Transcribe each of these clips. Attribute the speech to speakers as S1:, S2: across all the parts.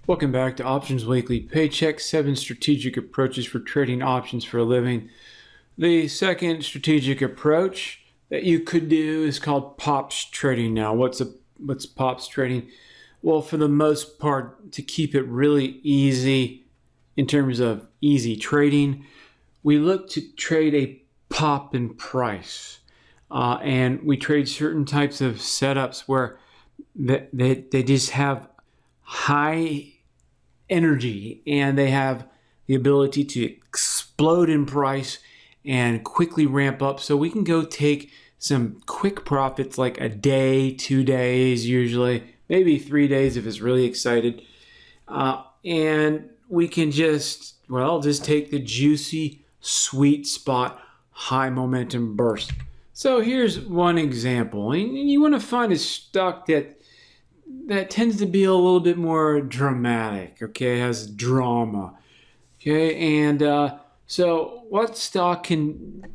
S1: Welcome back to Options Weekly Paycheck, 7 strategic approaches for trading options for a living. The second strategic approach that you could do is called POPs trading. Now, what's POPs trading? Well, for the most part, to keep it really easy in terms of easy trading, we look to trade a pop in price. And we trade certain types of setups where they just have high energy and they have the ability to explode in price and quickly ramp up. So we can go take some quick profits, like a day, 2 days, usually, maybe 3 days if it's really excited. And we can just take the juicy, sweet spot, high momentum burst. So here's one example. And you want to find a stock that tends to be a little bit more dramatic, okay, has drama, okay, and so what stock can,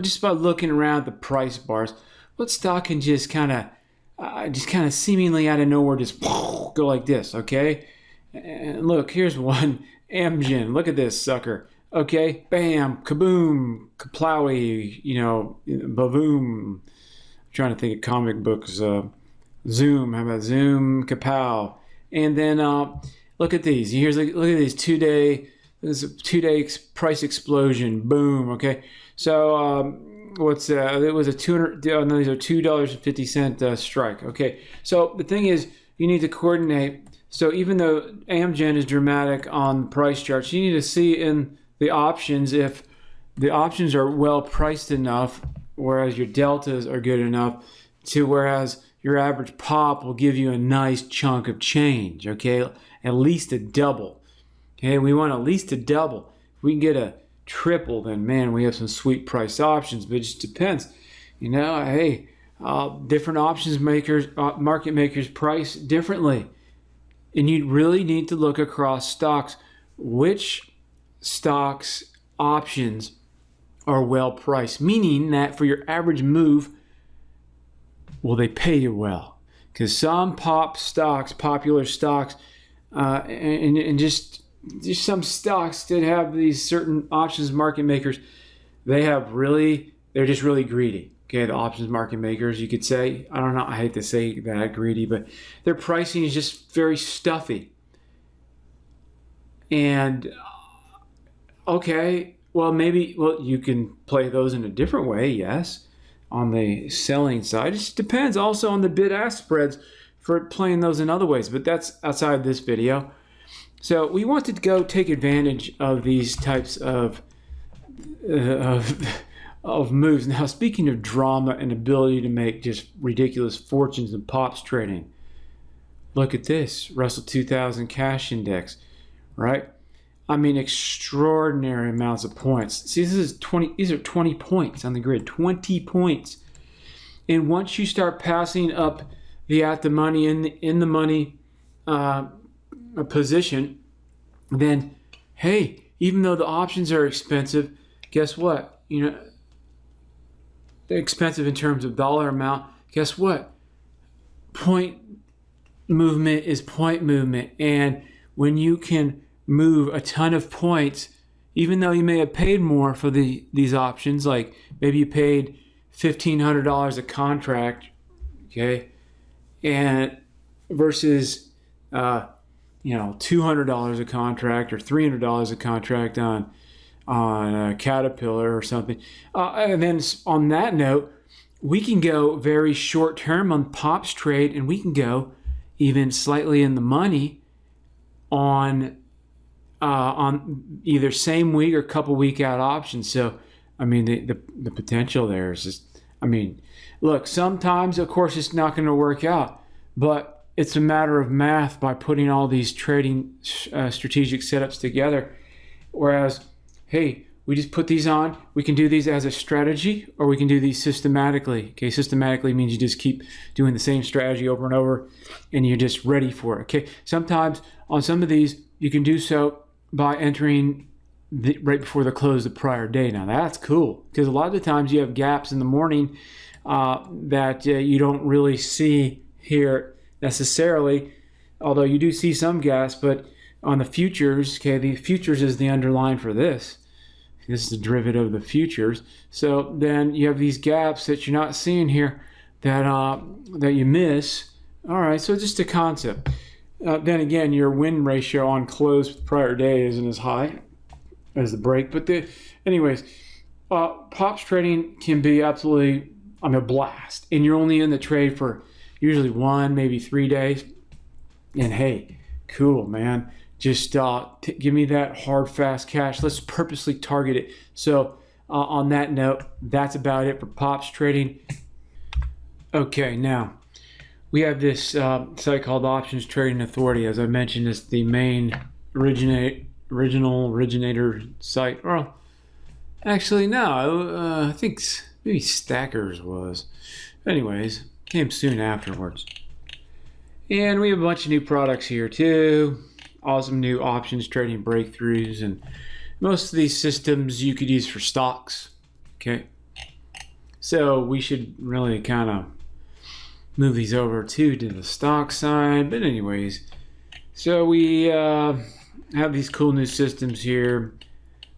S1: just by looking around the price bars, what stock can just kind of seemingly out of nowhere just go like this, okay? And look, here's one, Amgen, look at this sucker, okay, bam, kaboom, kaplowy, bavoom, I'm trying to think of comic books, Zoom, how about Zoom, kapow, and then look at these. Look at these 2 day. This is a 2 day price explosion. Boom. Okay, so it was a $200. No, these are $2.50 strike. Okay, so the thing is, you need to coordinate. So even though Amgen is dramatic on price charts, you need to see in the options if the options are well priced enough, whereas your deltas are good enough, whereas your average pop will give you a nice chunk of change, okay? At least a double, okay? We want at least a double. If we can get a triple, then, man, we have some sweet price options, but it just depends. Hey, different options makers, market makers price differently. And you really need to look across stocks. Which stocks' options are well priced, meaning that for your average move, will they pay you well? Because some popular stocks, and just some stocks that have these certain options market makers, they're just really greedy. Okay, the options market makers, you could say, I don't know, I hate to say that, greedy, but their pricing is just very stuffy. And okay, you can play those in a different way, yes. On the selling side, it just depends also on the bid-ask spreads for playing those in other ways, but that's outside this video. So we want to go take advantage of these types of moves. Now, speaking of drama and ability to make just ridiculous fortunes in POPs trading, look at this Russell 2000 cash index, right? I mean, extraordinary amounts of points. See, these are 20 points on the grid, 20 points. And once you start passing up the at the money in the money position, then, hey, even though the options are expensive, guess what? They're expensive in terms of dollar amount. Guess what? Point movement is point movement. And when you can move a ton of points, even though you may have paid more for these options, like maybe you paid $1,500 a contract, okay, and versus $200 a contract or $300 a contract on a Caterpillar or something. And then on that note, we can go very short term on POPs trade, and we can go even slightly in the money on either same week or couple week out options. So, I mean, the potential there is just, look, sometimes, of course, it's not going to work out, but it's a matter of math by putting all these trading strategic setups together. Whereas, hey, we just put these on. We can do these as a strategy, or we can do these systematically. Okay, systematically means you just keep doing the same strategy over and over, and you're just ready for it. Okay, sometimes on some of these, you can do so by entering right before the close the prior day. Now that's cool, because a lot of the times you have gaps in the morning that you don't really see here necessarily. although you do see some gas, but on the futures, okay, the futures is the underline for this. This is the derivative of the futures. So then you have these gaps that you're not seeing here that you miss. All right, so just a concept. Then again, your win ratio on close prior day isn't as high as the break. But anyways, pops trading can be absolutely, a blast. And you're only in the trade for usually 1, maybe 3 days. And hey, cool, man. Just give me that hard, fast cash. Let's purposely target it. So on that note, that's about it for pops trading. Okay, now we have this site called Options Trading Authority. As I mentioned, it's the main original originator site. Well, actually, no, I think maybe Stackers was. Anyways, came soon afterwards. And we have a bunch of new products here too. Awesome new options trading breakthroughs, and most of these systems you could use for stocks. Okay, so we should really kind of move these over to the stock side. But anyways, so we have these cool new systems here.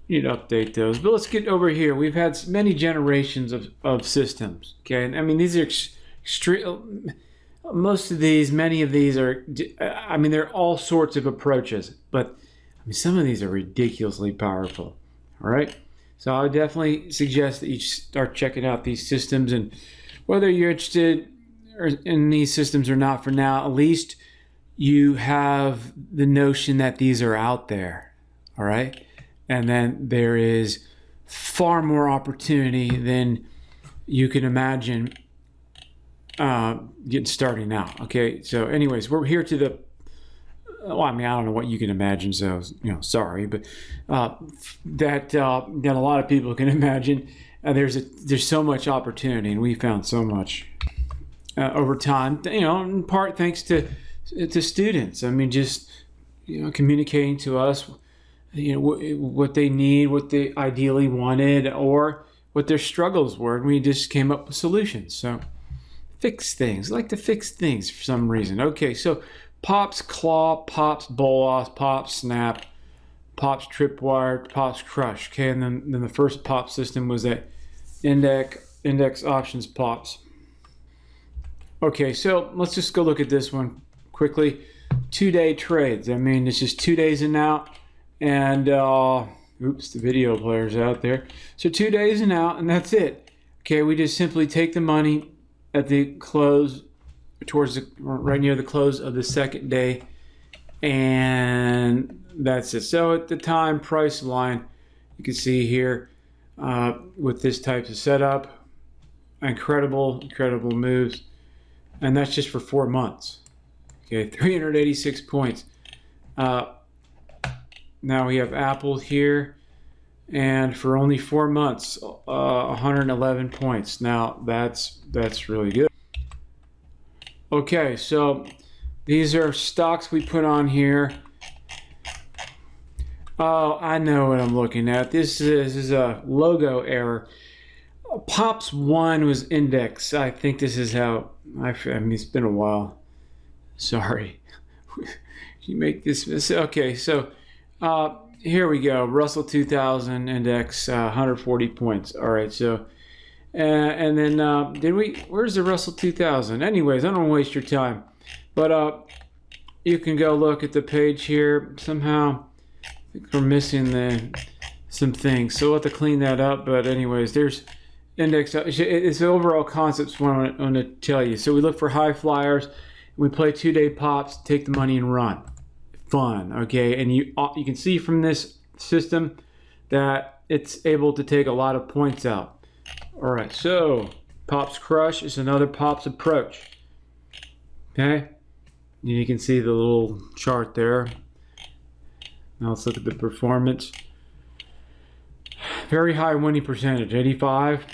S1: You need to update those. But let's get over here. We've had many generations of systems. Okay, and I mean these are extreme. Most of these, many of these are, there are all sorts of approaches, but some of these are ridiculously powerful. All right, so I would definitely suggest that you start checking out these systems, and whether you're interested in these systems or not for now, at least you have the notion that these are out there. All right, and then there is far more opportunity than you can imagine getting started now. Okay, so anyways, we're here to the I don't know what you can imagine, so sorry, but that a lot of people can imagine. There's so much opportunity, and we found so much over time, in part thanks to students. Just communicating to us what they need, what they ideally wanted, or what their struggles were, and we just came up with solutions. So fix things. I like to fix things for some reason. Okay, so pops claw, pops bolas, pops snap, pops tripwire, pops crush. Okay, and then the first pop system was that index options pops. Okay, so let's just go look at this one quickly. 2-day trades. It's just 2 days in and out, and oops, the video player's out there. So 2 days in and out, and that's it. Okay, we just simply take the money at the close, right near the close of the second day, and that's it. So at the time price line, you can see here with this type of setup, incredible moves, and that's just for 4 months. Okay, 386 points. Now we have Apple here, and for only 4 months, 111 points. Now that's really good. Okay, so these are stocks we put on here. Oh, I know what I'm looking at. This is a logo error. Pops 1 was index. I think this is how, it's been a while. Sorry. You make this. Okay, so here we go. Russell 2000 index, 140 points. All right, so and then where's the Russell 2000? Anyways, I don't want to waste your time, but you can go look at the page here. Somehow I think we're missing some things, so we'll have to clean that up. But anyways, there's index. It's the overall concepts what I want to tell you. So we look for high flyers. We play 2-day pops, take the money and run. Fun, okay? And you can see from this system that it's able to take a lot of points out. All right, so Pops Crush is another Pops approach. Okay, you can see the little chart there. Now let's look at the performance. Very high winning percentage, 85.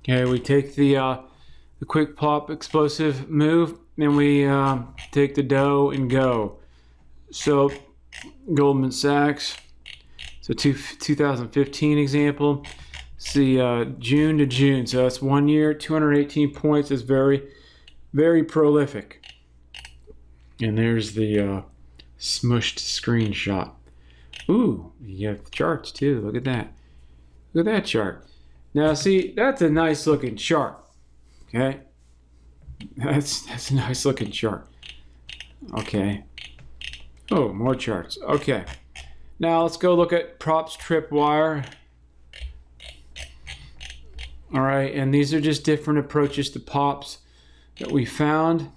S1: Okay, we take the quick pop explosive move, and we take the dough and go. So Goldman Sachs, so 2015 example. See June to June, so that's 1 year, 218 points. Is very, very prolific. And there's the smushed screenshot. Ooh, you have charts too. Look at that. Look at that chart. Now see, that's a nice looking chart. Okay. That's a nice looking chart. Okay. Oh, more charts. Okay. Now let's go look at props tripwire. All right, and these are just different approaches to pops that we found.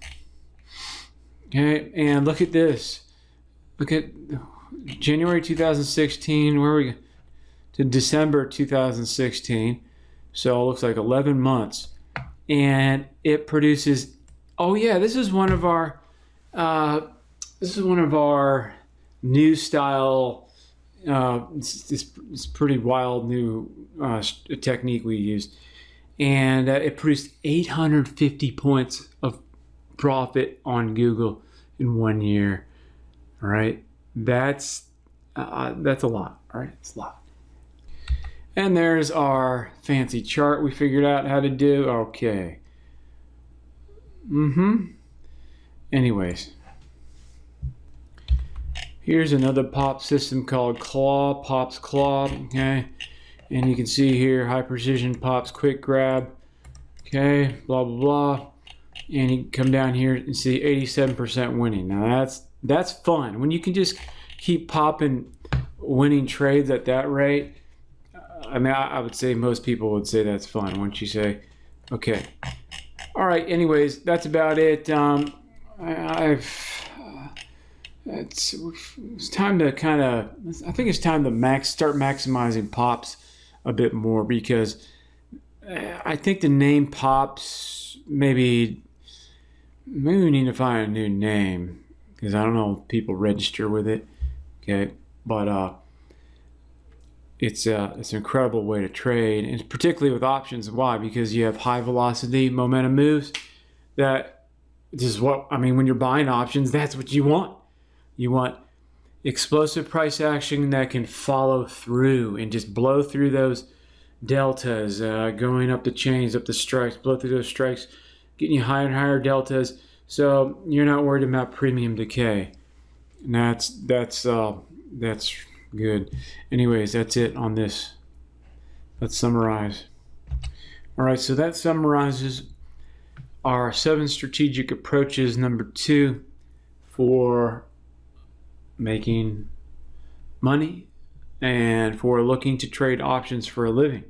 S1: Okay, and look at this. Look at January 2016. Where are we? To December 2016. So it looks like 11 months. And it produces, oh yeah, this is one of our new style. It's pretty wild new technique we used, and it produced 850 points of profit on Google in 1 year. All right, that's a lot. All right, it's a lot. And there's our fancy chart we figured out how to do. Okay. Anyways. Here's another pop system called Claw, Pops Claw, okay? And you can see here, high precision pops, quick grab, okay, blah, blah, blah. And you can come down here and see 87% winning. Now that's fun. When you can just keep popping winning trades at that rate, I mean, I would say most people would say that's fun, wouldn't you say? Okay. All right, anyways, that's about it. It's time to I think it's time to start maximizing pops a bit more, because I think the name pops, maybe we need to find a new name, because I don't know if people register with it. Okay, but it's an incredible way to trade, and particularly with options. Why? Because you have high velocity momentum moves. This is what I mean when you're buying options. That's what you want. You want explosive price action that can follow through and just blow through those deltas, going up the chains, up the strikes, blow through those strikes, getting you higher and higher deltas. So you're not worried about premium decay. And that's good. Anyways, that's it on this. Let's summarize. All right, so that summarizes our 7 strategic approaches, number 2, for making money and for looking to trade options for a living.